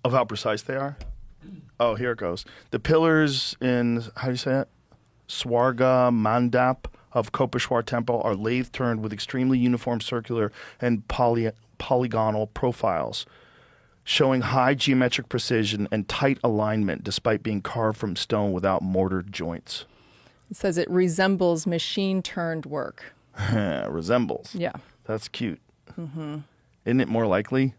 Of how precise they are? Oh, here it goes. The pillars in, how do you say it? Swarga Mandap of Kopeshwar Temple are lathe-turned with extremely uniform circular and polygonal profiles, showing high geometric precision and tight alignment despite being carved from stone without mortar joints. It says it resembles machine-turned work. Resembles. Yeah. That's cute. Mm-hmm. Isn't it more likely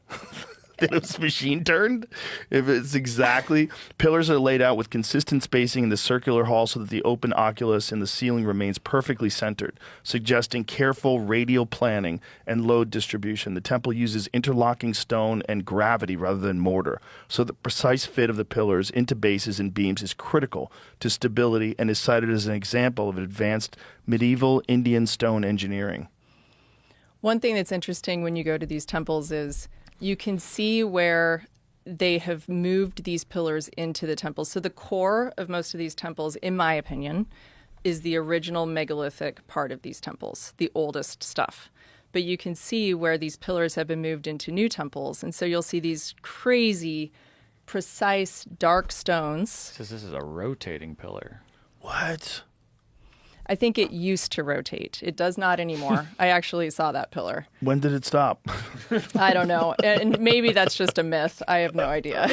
that it was machine turned? If it's exactly. Pillars are laid out with consistent spacing in the circular hall so that the open oculus in the ceiling remains perfectly centered, suggesting careful radial planning and load distribution. The temple uses interlocking stone and gravity rather than mortar, so the precise fit of the pillars into bases and beams is critical to stability and is cited as an example of advanced medieval Indian stone engineering. One thing that's interesting when you go to these temples is you can see where they have moved these pillars into the temples. So the core of most of these temples, in my opinion, is the original megalithic part of these temples, the oldest stuff. But you can see where these pillars have been moved into new temples. And so you'll see these crazy, precise, dark stones. This is a rotating pillar. What? I think it used to rotate. It does not anymore. I actually saw that pillar. When did it stop? I don't know. And maybe that's just a myth. I have no idea.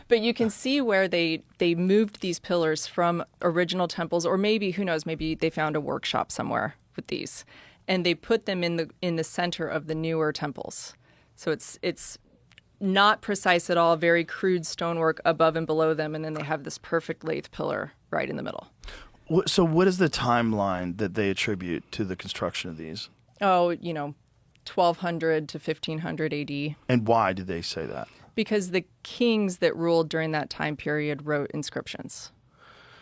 But you can see where they moved these pillars from original temples, or maybe, who knows, maybe they found a workshop somewhere with these. And they put them in the center of the newer temples. So it's not precise at all, very crude stonework above and below them, and then they have this perfect lathe pillar right in the middle. So what is the timeline that they attribute to the construction of these? Oh, 1200 to 1500 AD. And why did they say that? Because the kings that ruled during that time period wrote inscriptions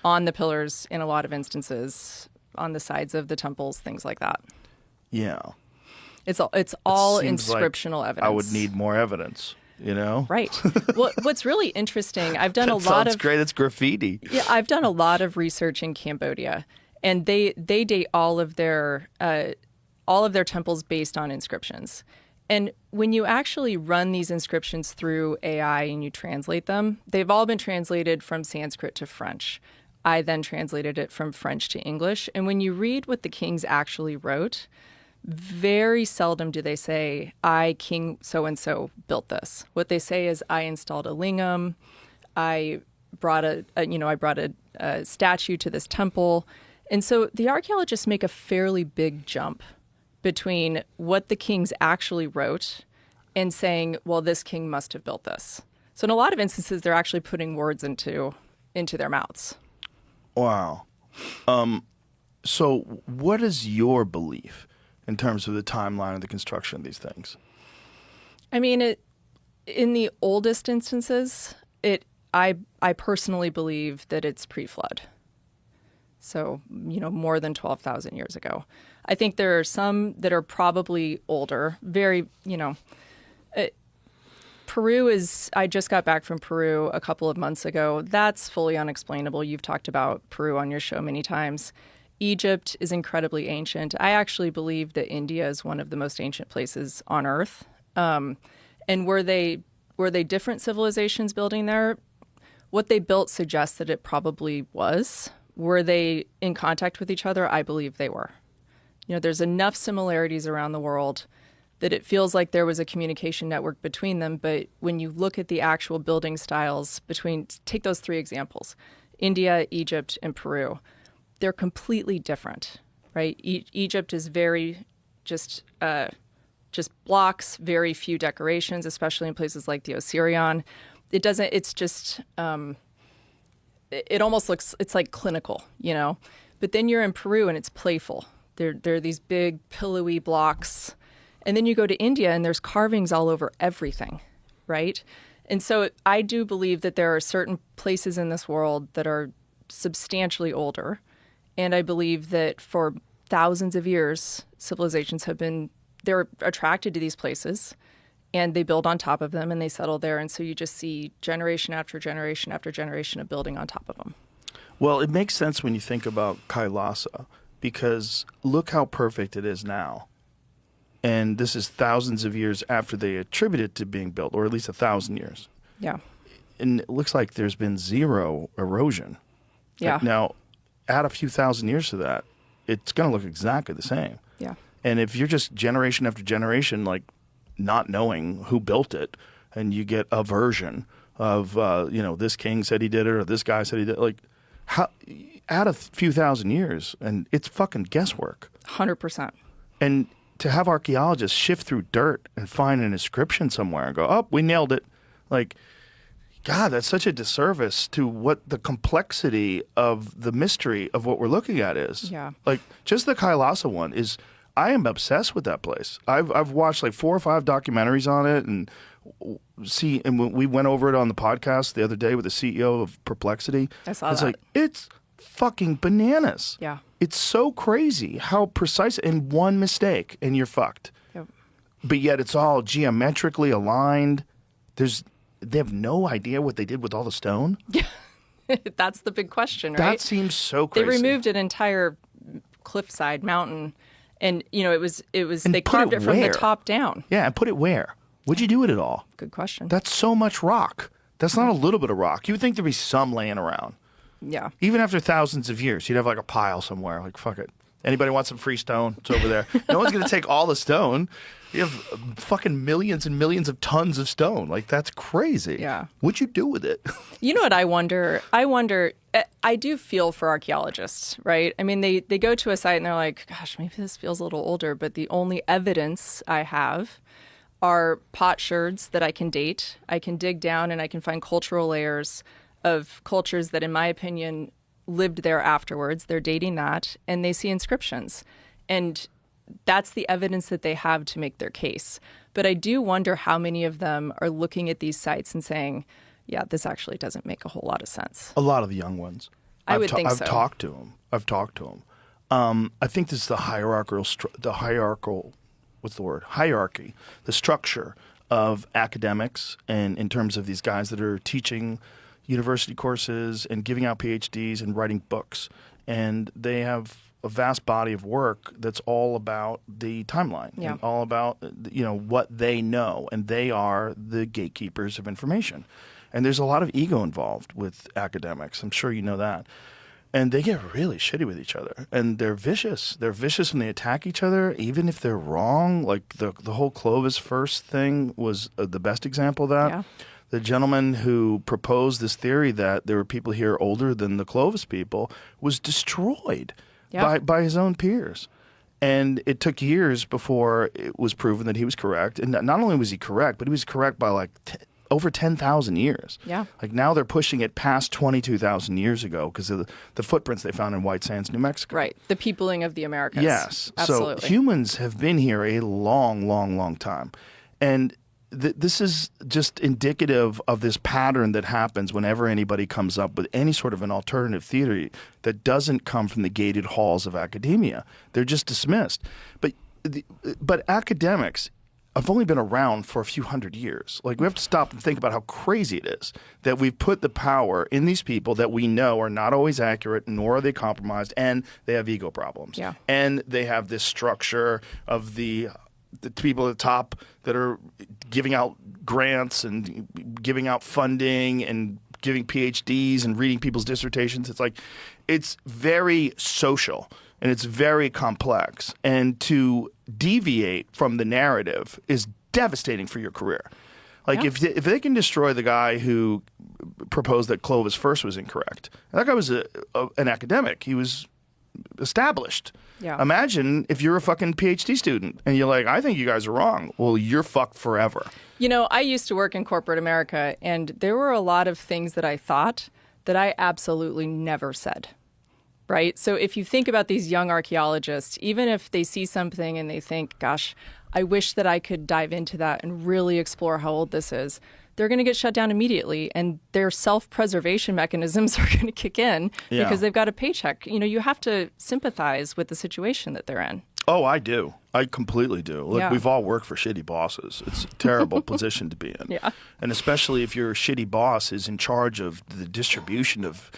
on the pillars in a lot of instances, on the sides of the temples, things like that. Yeah. It's all seems inscriptional like evidence. I would need more evidence, Right. Well, what's really interesting, I've done That sounds great. It's graffiti. Yeah, I've done a lot of research in Cambodia, and they date all of their temples based on inscriptions. And when you actually run these inscriptions through AI and you translate them, they've all been translated from Sanskrit to French. I then translated it from French to English. And when you read what the kings actually wrote, very seldom do they say, I, King so-and-so, built this. What they say is, I installed a lingam, I brought a statue to this temple. And so the archaeologists make a fairly big jump between what the kings actually wrote and saying, well, this king must have built this. So in a lot of instances, they're actually putting words into their mouths. Wow. So what is your belief in terms of the timeline of the construction of these things? I mean, in the oldest instances, I personally believe that it's pre-flood. So, more than 12,000 years ago. I think there are some that are probably older, very, I just got back from Peru a couple of months ago. That's fully unexplainable. You've talked about Peru on your show many times. Egypt is incredibly ancient. I actually believe that India is one of the most ancient places on Earth. And were they different civilizations building there? What they built suggests that it probably was. Were they in contact with each other? I believe they were. There's enough similarities around the world that it feels like there was a communication network between them. But when you look at the actual building styles take those three examples, India, Egypt, and Peru, they're completely different, right? Egypt is very just blocks, very few decorations, especially in places like the Osirian. It almost looks, it's like clinical, But then you're in Peru and it's playful. There are these big pillowy blocks. And then you go to India and there's carvings all over everything, right? And so I do believe that there are certain places in this world that are substantially older. And I believe that for thousands of years, civilizations they're attracted to these places and they build on top of them and they settle there. And so you just see generation after generation after generation of building on top of them. Well, it makes sense when you think about Kailasa, because look how perfect it is now. And this is thousands of years after they attribute it to being built, or at least 1,000 years. Yeah. And it looks like there's been zero erosion. Yeah. Now, add a few thousand years to that, it's going to look exactly the same. Yeah. And if you're just generation after generation, like not knowing who built it, and you get a version of, this king said he did it, or this guy said he did it, like, add a few thousand years, and it's fucking guesswork. 100%. And to have archaeologists shift through dirt and find an inscription somewhere and go, oh, we nailed it. Like, God, that's such a disservice to what the complexity of the mystery of what we're looking at is. Yeah. Like, just the Kailasa one is, I am obsessed with that place. I've watched like 4 or 5 documentaries on it, and we went over it on the podcast the other day with the CEO of Perplexity. I saw it's that. like, it's fucking bananas. Yeah. It's so crazy how precise, and one mistake and you're fucked. Yep. But yet it's all geometrically aligned. They have no idea what they did with all the stone. That's the big question, right? That seems so crazy. They removed an entire cliffside mountain, and it was And they put carved it it from the where? top down. Yeah, and put it where? What'd you do with it all? Good question. That's so much rock. That's not a little bit of rock. You would think there'd be some laying around. Yeah. Even after thousands of years, you'd have like a pile somewhere. Like, fuck it. Anybody want some free stone? It's over there. No one's going to take all the stone. You have fucking millions and millions of tons of stone. Like, that's crazy. Yeah. What'd you do with it? You know what I wonder? I do feel for archaeologists, right? I mean, they go to a site and they're like, gosh, maybe this feels a little older, but the only evidence I have are potsherds that I can date. I can dig down and I can find cultural layers of cultures that, in my opinion, lived there afterwards. They're dating that, and they see inscriptions. And that's the evidence that they have to make their case. But I do wonder how many of them are looking at these sites and saying, yeah, this actually doesn't make a whole lot of sense. A lot of the young ones. I would think so. I've talked to them. I think this is the hierarchy, the structure of academics, and in terms of these guys that are teaching university courses and giving out PhDs and writing books. And they have a vast body of work that's all about the timeline, Yeah. and all about what they know, and they are the gatekeepers of information. And there's a lot of ego involved with academics. I'm sure you know that. And they get really shitty with each other, and they're vicious. They're vicious when they attack each other, even if they're wrong. Like the whole Clovis first thing was the best example of that. Yeah. The gentleman who proposed this theory that there were people here older than the Clovis people was destroyed by his own peers. And it took years before it was proven that he was correct. And not only was he correct, but he was correct by like over 10,000 years. Yeah. Like now they're pushing it past 22,000 years ago because of the footprints they found in White Sands, New Mexico. Right. The peopling of the Americas. Yes. Absolutely. So humans have been here a long, long, long time. And this is just indicative of this pattern that happens whenever anybody comes up with any sort of an alternative theory that doesn't come from the gated halls of academia. They're just dismissed. But academics have only been around for a few hundred years. Like, we have to stop and think about how crazy it is that we've put the power in these people that we know are not always accurate, nor are they compromised, and they have ego problems. Yeah. And they have this structure of the people at the top that are giving out grants and giving out funding and giving PhDs and reading people's dissertations. It's like, it's very social and it's very complex. And to deviate from the narrative is devastating for your career. Like, if they can destroy the guy who proposed that Clovis first was incorrect, that guy was an academic. He was established. Yeah. Imagine if you're a fucking PhD student and you're like, I think you guys are wrong. Well, you're fucked forever. I used to work in corporate America, and there were a lot of things that I thought that I absolutely never said. Right? So if you think about these young archaeologists, even if they see something and they think, gosh, I wish that I could dive into that and really explore how old this is, they're going to get shut down immediately, and their self-preservation mechanisms are going to kick in because they've got a paycheck. You have to sympathize with the situation that they're in. Oh, I do. I completely do. Look, we've all worked for shitty bosses. It's a terrible position to be in. Yeah. And especially if your shitty boss is in charge of the distribution of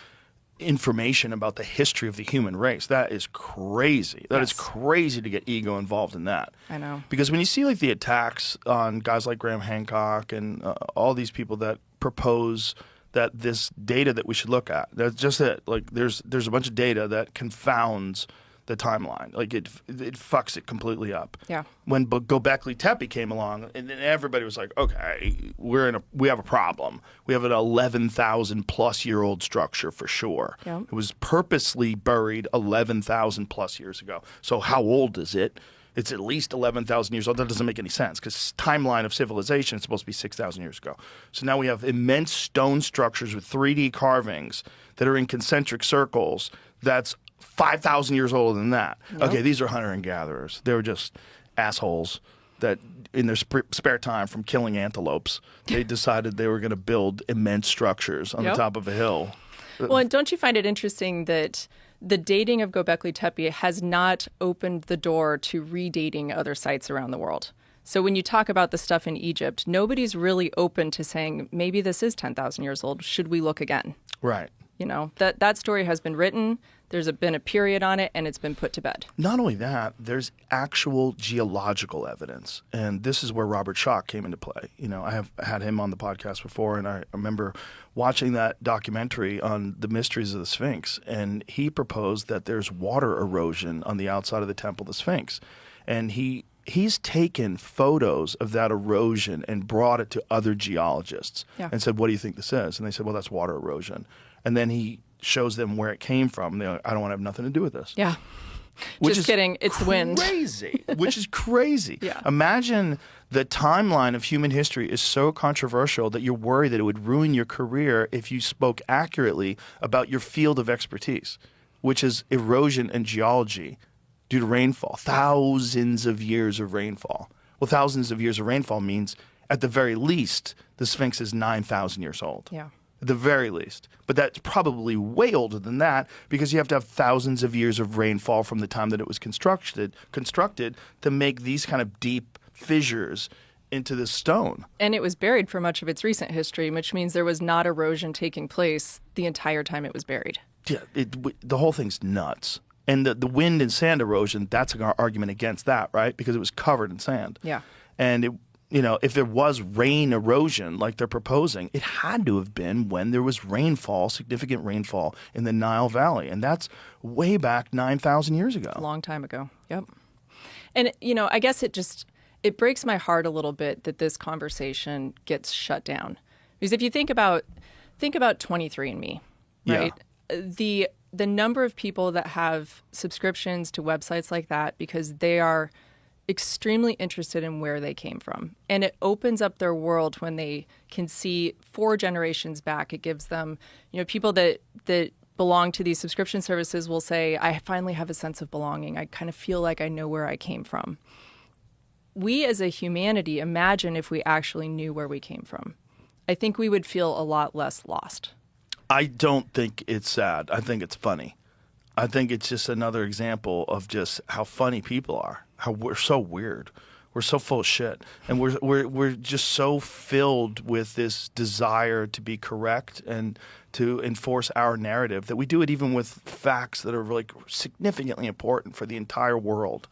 information about the history of the human race. That is crazy. That is Yes. crazy to get ego involved in that. I know. Because when you see like the attacks on guys like Graham Hancock and all these people that propose that this data that we should look at, that's just it. Like there's a bunch of data that confounds the timeline. Like it fucks it completely up. Yeah. When Göbekli Tepe came along, and then everybody was like, okay, we have a problem. We have an 11,000 plus year old structure for sure. Yeah. It was purposely buried 11,000 plus years ago. So how old is it? It's at least 11,000 years old. That doesn't make any sense because timeline of civilization is supposed to be 6,000 years ago. So now we have immense stone structures with 3D carvings that are in concentric circles. That's 5,000 years older than that. Yep. Okay, these are hunter and gatherers. They were just assholes that in their spare time from killing antelopes, they decided they were going to build immense structures on the Yep. top of a hill. Well, and don't you find it interesting that the dating of Göbekli Tepe has not opened the door to redating other sites around the world? So when you talk about the stuff in Egypt, nobody's really open to saying, maybe this is 10,000 years old. Should we look again? Right. You know, that story has been written. There's been a period on it, and it's been put to bed. Not only that, there's actual geological evidence. And this is where Robert Schoch came into play. You know, I have had him on the podcast before, and I remember watching that documentary on the mysteries of the Sphinx. And he proposed that there's water erosion on the outside of the Temple of the Sphinx. And he's taken photos of that erosion and brought it to other geologists and said, what do you think this is? And they said, well, that's water erosion. And then he shows them where it came from. They're like, I don't want to have nothing to do with this. Yeah. Which Just is kidding. It's the wind. Crazy. Which is crazy. Yeah. Imagine the timeline of human history is so controversial that you're worried that it would ruin your career if you spoke accurately about your field of expertise, which is erosion and geology due to rainfall. Thousands of years of rainfall. Well, thousands of years of rainfall means, at the very least, the Sphinx is 9,000 years old. Yeah. At the very least. But that's probably way older than that because you have to have thousands of years of rainfall from the time that it was constructed to make these kind of deep fissures into the stone. And it was buried for much of its recent history, which means there was not erosion taking place the entire time it was buried. Yeah, the whole thing's nuts. And the wind and sand erosion, that's an argument against that, right? Because it was covered in sand. Yeah. And if there was rain erosion like they're proposing, it had to have been when there was rainfall, significant rainfall in the Nile Valley. And that's way back 9,000 years ago. A long time ago. Yep. And, I guess it breaks my heart a little bit that this conversation gets shut down. Because if you think about 23andMe, right? Yeah. The number of people that have subscriptions to websites like that because they are extremely interested in where they came from. And it opens up their world when they can see 4 generations back. It gives them, people that belong to these subscription services will say, I finally have a sense of belonging. I kind of feel like I know where I came from. We as a humanity, imagine if we actually knew where we came from. I think we would feel a lot less lost. I don't think it's sad. I think it's funny. I think it's just another example of just how funny people are. How we're so weird. We're so full of shit, and we're just so filled with this desire to be correct and to enforce our narrative that we do it even with facts that are like significantly important for the entire world.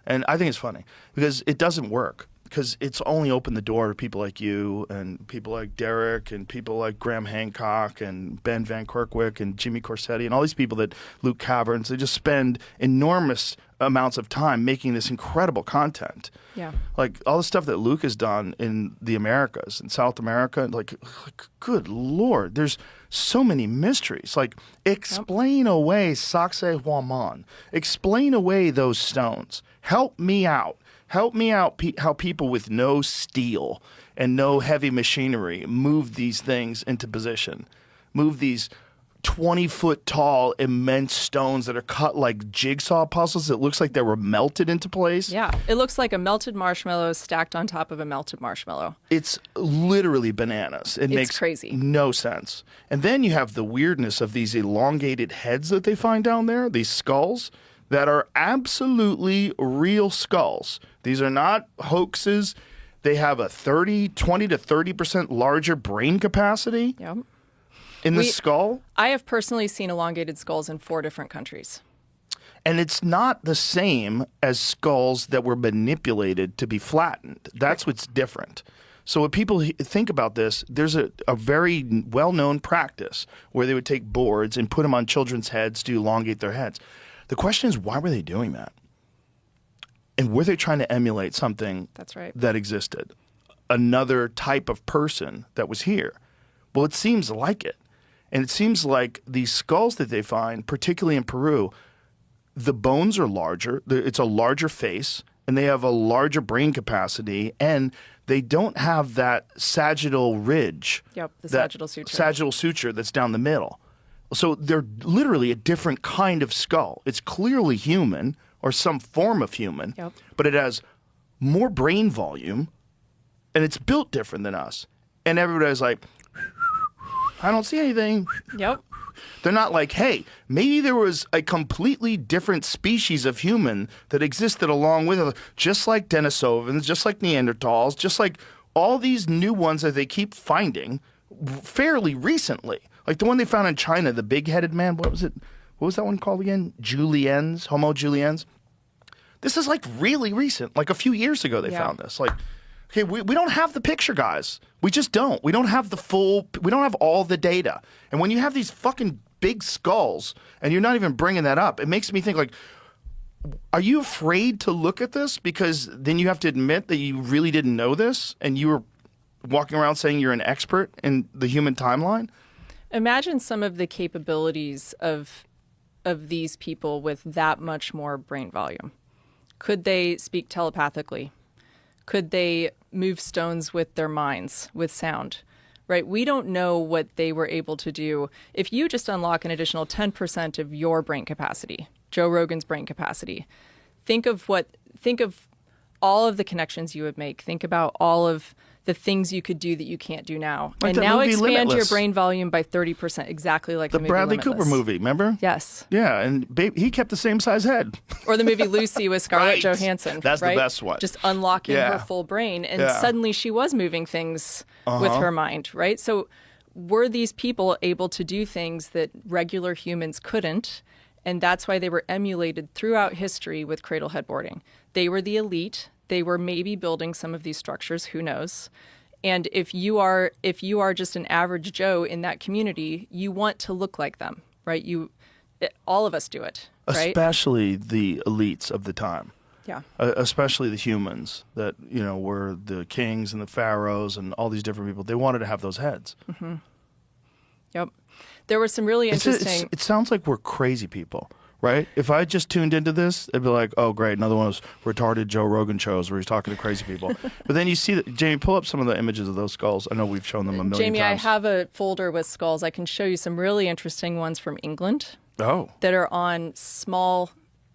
And I think it's funny because it doesn't work. Because it's only opened the door to people like you and people like Derek and people like Graham Hancock and Ben Van Kerkwyk and Jimmy Corsetti and all these people that Luke Caverns, they just spend enormous amounts of time making this incredible content. Yeah. Like all the stuff that Luke has done in the Americas and South America, like good Lord, there's so many mysteries. Like explain away Sacsayhuaman. Explain away those stones. Help me out. Help me out how people with no steel and no heavy machinery move these things into position. Move these 20-foot tall, immense stones that are cut like jigsaw puzzles. It looks like they were melted into place. Yeah, it looks like a melted marshmallow stacked on top of a melted marshmallow. It's literally bananas. It makes crazy. No sense. And then you have the weirdness of these elongated heads that they find down there, these skulls that are absolutely real skulls. These are not hoaxes. They have a 20 to 30% larger brain capacity. Yep. in the skull. I have personally seen elongated skulls in 4 different countries. And it's not the same as skulls that were manipulated to be flattened. That's what's different. So when people think about this, there's a very well-known practice where they would take boards and put them on children's heads to elongate their heads. The question is, why were they doing that? And were they trying to emulate something That's right. that existed? Another type of person that was here? Well, it seems like it. And it seems like these skulls that they find, particularly in Peru, the bones are larger. It's a larger face, and they have a larger brain capacity, and they don't have that sagittal ridge. Yep, the that sagittal suture. Sagittal suture that's down the middle. So they're literally a different kind of skull. It's clearly human or some form of human, Yep. but it has more brain volume, and it's built different than us. And everybody's like, I don't see anything. Yep. They're not like, hey, maybe there was a completely different species of human that existed along with it, just like Denisovans, just like Neanderthals, just like all these new ones that they keep finding fairly recently. Like the one they found in China, the big-headed man, what was it? What was that one called again? Juliennes, Homo juliens. This is like really recent. Like a few years ago they found this. Like, okay, we don't have the picture, guys. We just don't. We don't have we don't have all the data. And when you have these fucking big skulls and you're not even bringing that up, it makes me think like, are you afraid to look at this? Because then you have to admit that you really didn't know this and you were walking around saying you're an expert in the human timeline? Imagine some of the capabilities of these people with that much more brain volume. Could they speak telepathically? Could they move stones with their minds, with sound? Right? We don't know what they were able to do. If you just unlock an additional 10% of your brain capacity, Joe Rogan's brain capacity, think of all of the connections you would make. Think about all of the things you could do that you can't do now. Like and that now movie expand your Limitless. brain volume by 30%, exactly like the movie Bradley Limitless. Cooper movie, remember? Yes. Yeah, and he kept the same size head. Or the movie Lucy with Scarlett Right. Johansson. That's the right? best one. Just unlocking Yeah. her full brain. And Yeah. suddenly she was moving things with her mind, right? So were these people able to do things that regular humans couldn't? And that's why they were emulated throughout history with cradle headboarding. They were the elite. They were maybe building some of these structures, who knows? And if you are just an average Joe in that community, you want to look like them, right? All of us do it, right? Especially the elites of the time. Yeah. Especially the humans that, were the kings and the pharaohs and all these different people. They wanted to have those heads. Mm-hmm. Yep. There were some really interesting... It sounds like we're crazy people, right? If I just tuned into this, it'd be like, oh, great, another one of those retarded Joe Rogan shows where he's talking to crazy people. But then you see that, Jamie, pull up some of the images of those skulls. I know we've shown them a million Jamie, times. I have a folder with skulls. I can show you some really interesting ones from England Oh. that are on small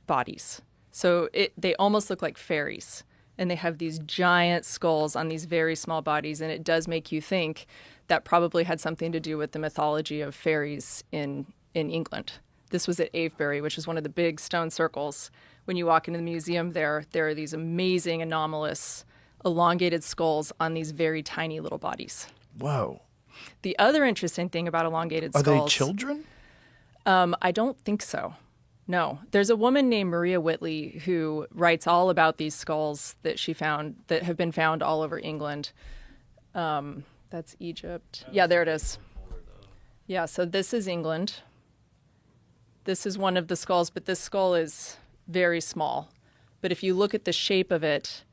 bodies. So they almost look like fairies. And they have these giant skulls on these very small bodies. And it does make you think that probably had something to do with the mythology of fairies in England. This was at Avebury, which is one of the big stone circles. When you walk into the museum there are these amazing, anomalous, elongated skulls on these very tiny little bodies. Whoa. The other interesting thing about elongated Are skulls... they children? I don't think so. No. There's a woman named Maria Whitley who writes all about these skulls that she found, that have been found all over England. That's Egypt. Yeah, there it is. Yeah, so this is England. This is one of the skulls, but this skull is very small. But if you look at the shape of it,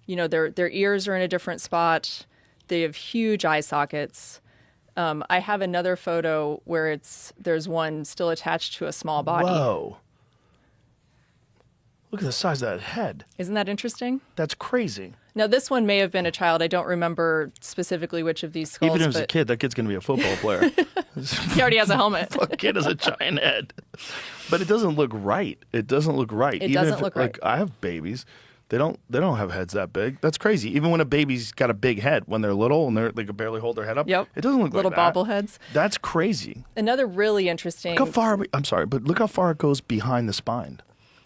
their ears are in a different spot. They have huge eye sockets. I have another photo where there's one still attached to a small body. Whoa. Look at the size of that head. Isn't that interesting? That's crazy. Now, this one may have been a child. I don't remember specifically which of these skulls. Even if it was a kid, that kid's going to be a football player. He already has a helmet. Fuck, kid has a giant head. But it doesn't look right. It doesn't look right. It doesn't look right. Like, I have babies. They don't have heads that big. That's crazy. Even when a baby's got a big head, when they're little and they can barely hold their head up. Yep. It doesn't look Little like that. bobbleheads. That's crazy. Another really interesting. Look how far, I'm sorry, but look how far it goes behind the spine.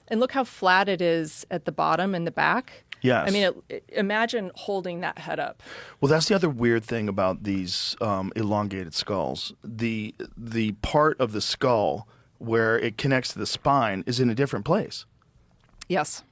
And look how flat it is at the bottom and the back. Yes. I mean, imagine holding that head up. Well, that's the other weird thing about these elongated skulls. The part of the skull where it connects to the spine is in a different place. Yes,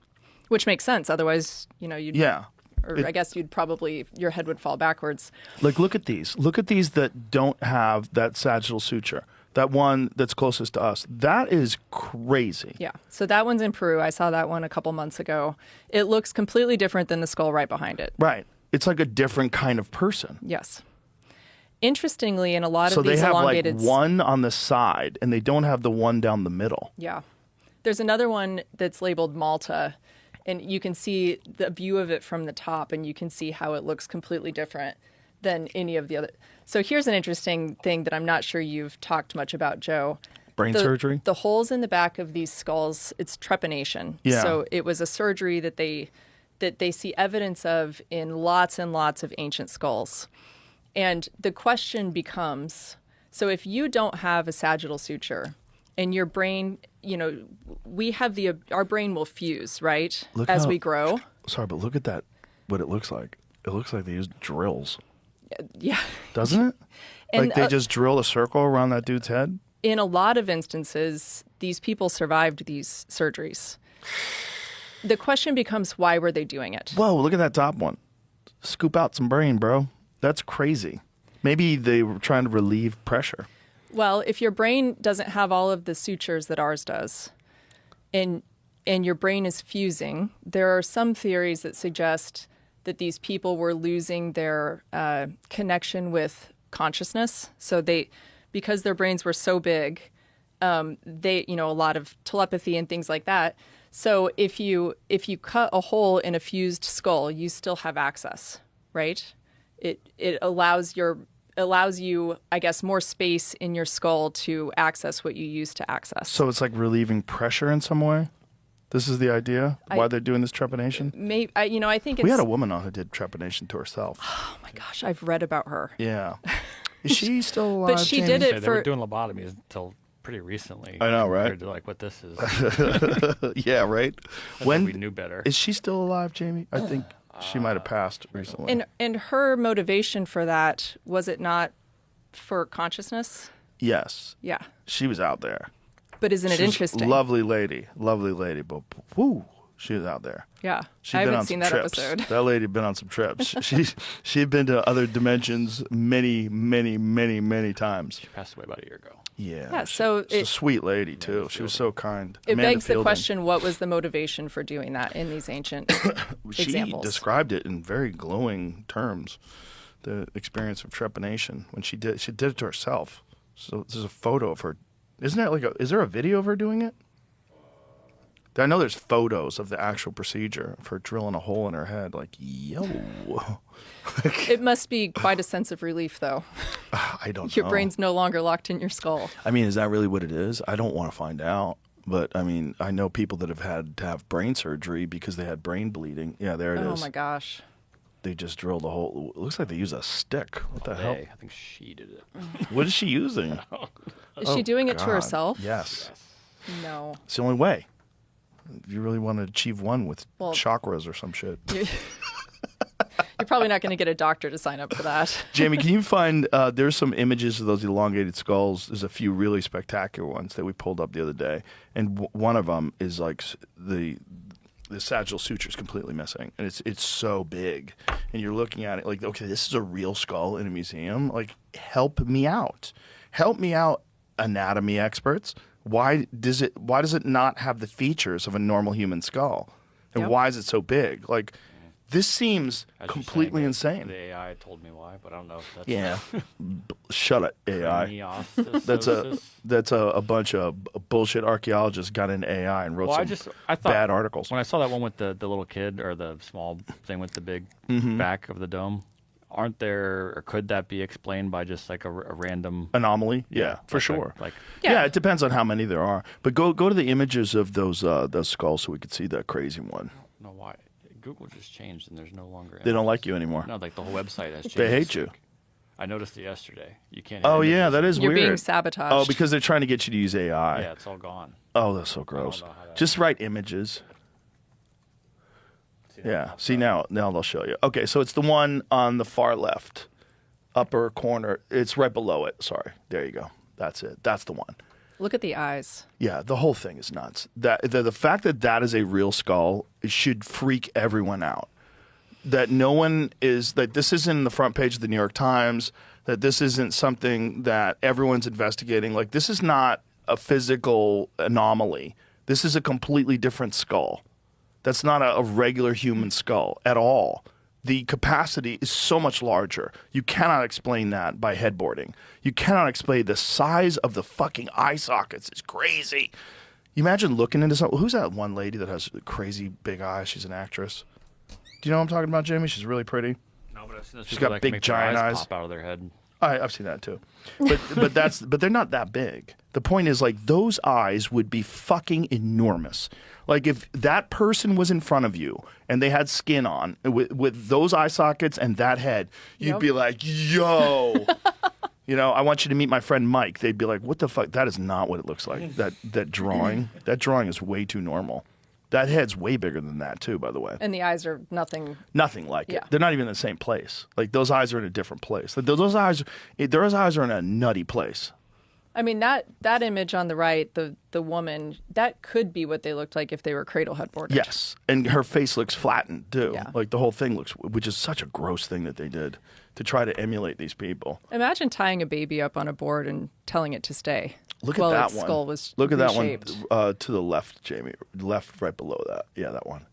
which makes sense. Otherwise, you'd Yeah. I guess you'd probably your head would fall backwards. Like, look at these. Look at these that don't have that sagittal suture. That one that's closest to us. That is crazy. Yeah. So that one's in Peru. I saw that one a couple months ago. It looks completely different than the skull right behind it. Right. It's like a different kind of person. Yes. Interestingly, in a lot So of they these have elongated... like one on the side, and they don't have the one down the middle. Yeah. There's another one that's labeled Malta, and you can see the view of it from the top, and you can see how it looks completely different than any of the other. So here's an interesting thing that I'm not sure you've talked much about, Joe. Brain surgery? The holes in the back of these skulls, it's trepanation. Yeah. So it was a surgery that they see evidence of in lots and lots of ancient skulls. And the question becomes, so if you don't have a sagittal suture and your brain, we have our brain will fuse, right? As we grow. Sorry, but look at that, what it looks like. It looks like they use drills. Yeah. Doesn't it? And, like they just drill a circle around that dude's head? In a lot of instances, these people survived these surgeries. The question becomes, why were they doing it? Whoa, look at that top one. Scoop out some brain, bro. That's crazy. Maybe they were trying to relieve pressure. Well, if your brain doesn't have all of the sutures that ours does, and your brain is fusing, there are some theories that suggest that these people were losing their connection with consciousness. So because their brains were so big, a lot of telepathy and things like that. So if you cut a hole in a fused skull, you still have access, right? It allows you, I guess, more space in your skull to access what you used to access. So it's like relieving pressure in some way? This is the idea? Why they're doing this trepanation? I think it's... We had a woman on who did trepanation to herself. Oh my gosh, I've read about her. Yeah. Is she still alive? But she Jamie? did it They were doing lobotomies until pretty recently. I know, right? Compared to like what this is. Yeah, right? We knew better. Is she still alive, Jamie? I think she might have passed recently. And her motivation for that, was it not for consciousness? Yes. Yeah. She was out there. But isn't it She's interesting? Lovely lady, but whoo, she was out there. Yeah. She'd I been haven't on seen some that trips. episode. That lady had been on some trips. She had been to other dimensions many, many, many, many times. She passed away about a year ago. Yeah, so she's a sweet lady too. She was so kind. It Amanda begs the Fielding. question: what was the motivation for doing that in these ancient She examples? described it in very glowing terms. The experience of trepanation when she did it to herself. So there's a photo of her. Isn't there is there a video of her doing it? I know there's photos of the actual procedure of her drilling a hole in her head. Like, yo. It must be quite a sense of relief, though. I don't know. Your brain's no longer locked in your skull. I mean, is that really what it is? I don't want to find out. But, I mean, I know people that have had to have brain surgery because they had brain bleeding. Yeah, there it is. Oh, my gosh. They just drilled a hole. It looks like they use a stick. What the hell? I think she did it. What is she using? Is she doing it to God. Herself? Yes. No. It's the only way. If you really want to achieve one with Well, chakras or some shit. You're probably not going to get a doctor to sign up for that. Jamie, can you find, there's some images of those elongated skulls. There's a few really spectacular ones that we pulled up the other day. And one of them is like the sagittal suture is completely missing. And it's so big. And you're looking at it like, okay, this is a real skull in a museum. Like, help me out. Help me out, anatomy experts. Why does it not have the features of a normal human skull? And Yep. why is it so big? Like, this seems As you're completely saying, insane. The AI told me why, but I don't know if that's Yeah. Shut it, AI. craniostasis. That's a bunch of bullshit archaeologists got into AI and wrote Well, some I thought bad articles. when I saw that one with the little kid or the small thing with the big Mm-hmm. back of the dome. Aren't there, or could that be explained by just like a random Anomaly? Yeah, for like sure. Like Yeah, it depends on how many there are. But go to the images of those skulls so we could see that crazy one. I don't know why Google just changed and there's no longer. They don't images. like you anymore. No, like the whole website has changed. They hate you. I noticed it yesterday. You can't. Have Oh yeah, images. that is You're weird. being sabotaged. Oh, because they're trying to get you to use AI. Yeah, it's all gone. Oh, that's so gross. know how that- Just write images. Yeah. See, now they'll show you. Okay, so it's the one on the far left, upper corner. It's right below it. Sorry. There you go. That's it. That's the one. Look at the eyes. Yeah, the whole thing is nuts. The fact that that is a real skull should freak everyone out. That no one is, that this isn't the front page of the New York Times, that this isn't something that everyone's investigating. Like, this is not a physical anomaly. This is a completely different skull. That's not a regular human skull at all. The capacity is so much larger. You cannot explain that by headboarding. You cannot explain the size of the fucking eye sockets. It's crazy. You imagine looking into something. Who's that one lady that has crazy big eyes? She's an actress. Do you know what I'm talking about, Jamie? She's really pretty. No, but I've seen those She's people got that big, make their giant eyes. pop out of their head. I've seen that too, but they're not that big. The point is, like, those eyes would be fucking enormous. Like, if that person was in front of you and they had skin on with those eye sockets and that head, you'd be like, yo. You know, I want you to meet my friend Mike. They'd be like, what the fuck? That is not what it looks like. That drawing is way too normal. That head's way bigger than that too, by the way. And the eyes are nothing. Nothing like it. Yeah. They're not even in the same place. Like, those eyes are in a different place. Like, those eyes are in a nutty place. I mean, that image on the right, the woman, that could be what they looked like if they were cradle headboarded. Yes, and her face looks flattened too. Yeah. Like, the whole thing looks, which is such a gross thing that they did to try to emulate these people. Imagine tying a baby up on a board and telling it to stay. Look at that its one. skull was Look at that reshaped. one to the left, Jamie. Left, right below that. Yeah, that one.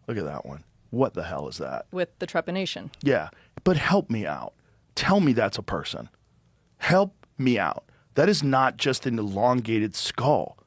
Look at that one. What the hell is that? With the trepanation. Yeah, but help me out. Tell me that's a person. Help me out. That is not just an elongated skull.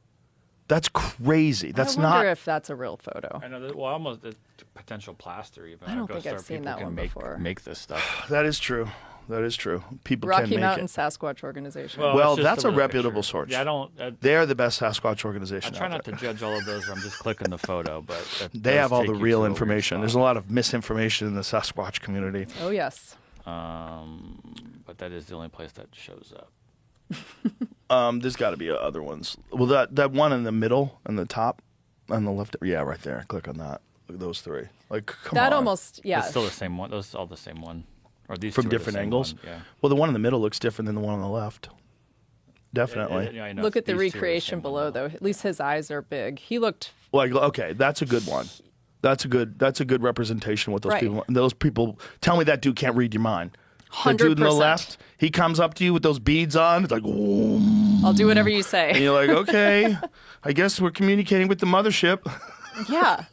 That's crazy. That's I wonder not. if that's a real photo. I know that, well, almost a potential plaster even. I don't Ghost think I've art seen people that can one before. make this stuff. That is true. That is true. People Rocky can make Mountain it. Sasquatch Organization. Well, it's just that's a little reputable picture. source. Yeah, I don't. They're the best Sasquatch I organization. try out not there. to judge all of those. I'm just clicking the photo, but They have all the real information. There's a lot of misinformation in the Sasquatch community. Oh, yes. But that is the only place that shows up. There's got to be other ones. Well, that one in the middle and the top, on the left. Yeah, right there. Click on that. Look at those three. Like, come That on. almost, yeah. It's still the same one. Those are all the same one. Or these From two are the different same angles. one, yeah. Well, the one in the middle looks different than the one on the left. Definitely. Yeah, I know. Look at the These two are recreation same one, below, though. At least his eyes are big. He looked. Like, okay, that's a good one. That's a good representation of what those Right. people. Those people. Tell me that dude can't read your mind. The dude on the 100%. left, he comes up to you with those beads on. It's like, "Ooh." I'll do whatever you And say. you're like, okay, I guess we're communicating with the mothership. Yeah.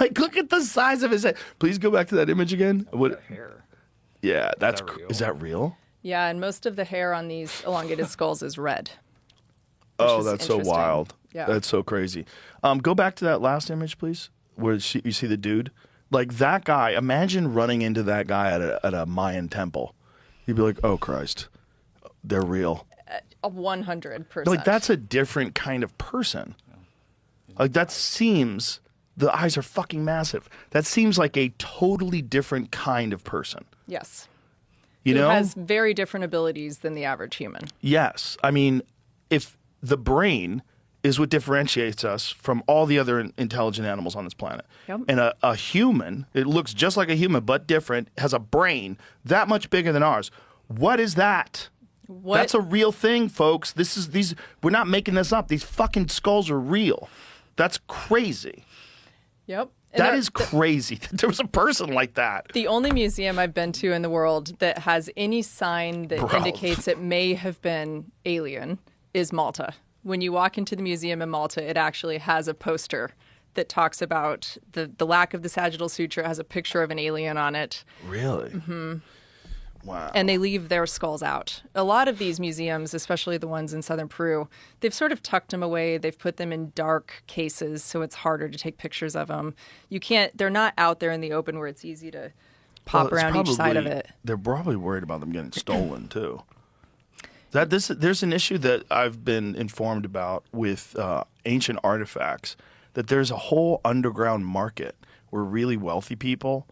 Like, look at the size of his head. Please go back to that image again. What? Hair. Yeah, that's. that real? Is that real? Yeah, and most of the hair on these elongated skulls is red. Oh, is that's so interesting. wild. Yeah. That's so crazy. Go back to that last image, please, where you see the dude. Like, that guy, imagine running into that guy at a Mayan temple. You'd be like, oh, Christ, they're real. 100%. Like, that's a different kind of person. Like, that seems, the eyes are fucking massive. That seems like a totally different kind of person. Yes. You Who know? has very different abilities than the average human. Yes. I mean, if the brain is what differentiates us from all the other intelligent animals on this planet. Yep. And a human, it looks just like a human but different, has a brain that much bigger than ours. What is that? What? That's a real thing, folks. We're not making this up. These fucking skulls are real. That's crazy. Yep. And That is crazy. There was a person like that. the only museum I've been to in the world that has any sign that Bro. indicates it may have been alien is Malta. When you walk into the museum in Malta, it actually has a poster that talks about the lack of the sagittal suture. It has a picture of an alien on it. Really? Mm-hmm. Wow. And they leave their skulls out. A lot of these museums, especially the ones in southern Peru, they've sort of tucked them away. They've put them in dark cases, so it's harder to take pictures of them. They're not out there in the open where it's easy to pop Well, it's around each side of probably- it. They're probably worried about them getting stolen too. There's an issue that I've been informed about with ancient artifacts, that there's a whole underground market where really wealthy people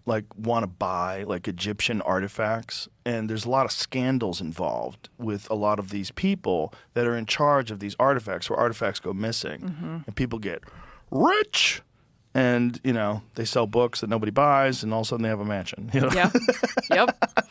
like want to buy like Egyptian artifacts, and there's a lot of scandals involved with a lot of these people that are in charge of these artifacts, where artifacts go missing and people get rich. and they sell books that nobody buys, and all of a sudden they have a mansion. Yeah. Yep.